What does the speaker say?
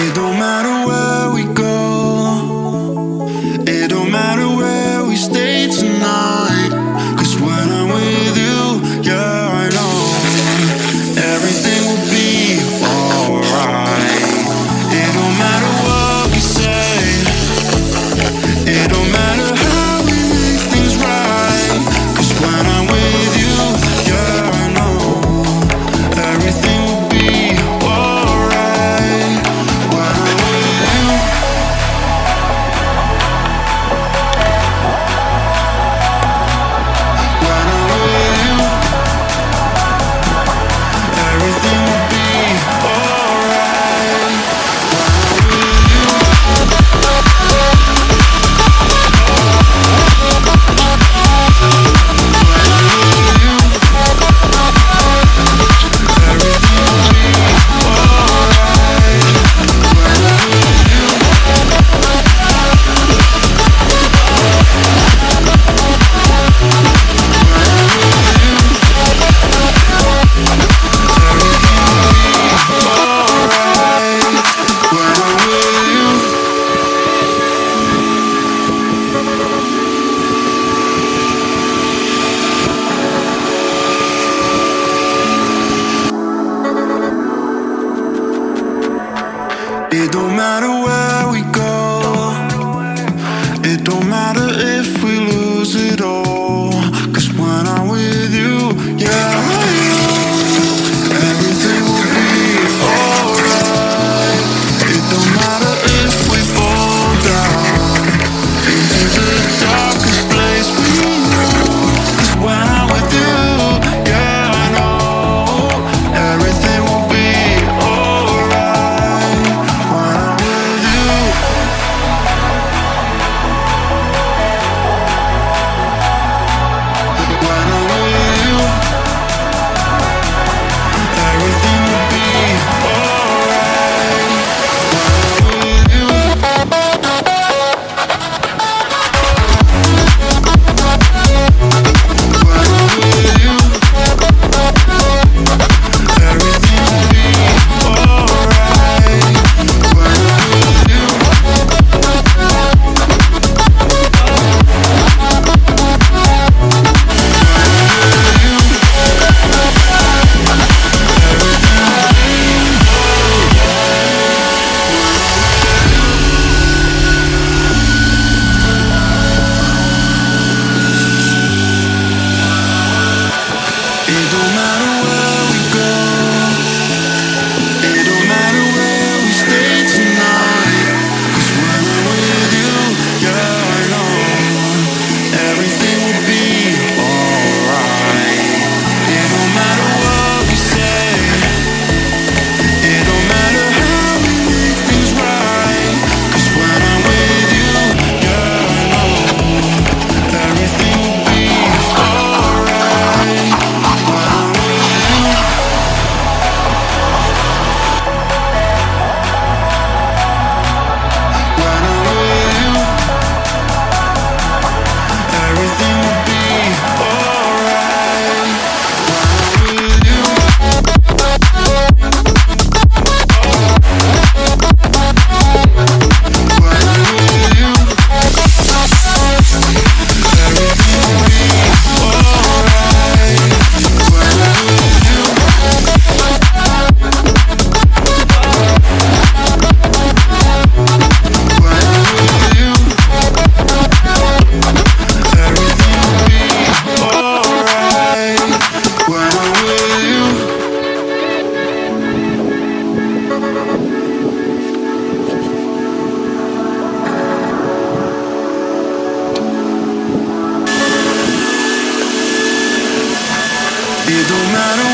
It don't matter where we go, it don't matter where we stay tonight. 'Cause when I'm with you, yeah, I know everything will be alright. It don't matter what we say, it don't matter how we make things right. 'Cause when I'm with you, yeah, I know everything will be alright. When I'm with you, when I'm with you, everything will be alright. When I'm with you, it don't matter where we go, it don't matter if we lose it all. 'Cause when I'm with you, yeah, I know everything will be alright. It don't matter if we fall down into the darkest place we know. 'Cause when I'm with you, yeah, I know everything will be alright. When I'm with you, when I'm with you, everything will be alright. When I'm with you, when I'm with you, everything will be alright. When I'm with you, it don't matter where we go, it don't matter where we stay tonight. 'Cause when I'm with you, yeah, I know everything will be alright. It don't matter what we say, it don't matter how we make things right. 'Cause when I'm with you, yeah, I know everything will be alright. When I'm with you, when I'm with you, everything will be alright. When I'm with you, when I'm with you, everything will be alright. When I'm with you, when I'm with you, everything will be alright. When I'm with you. It don't matter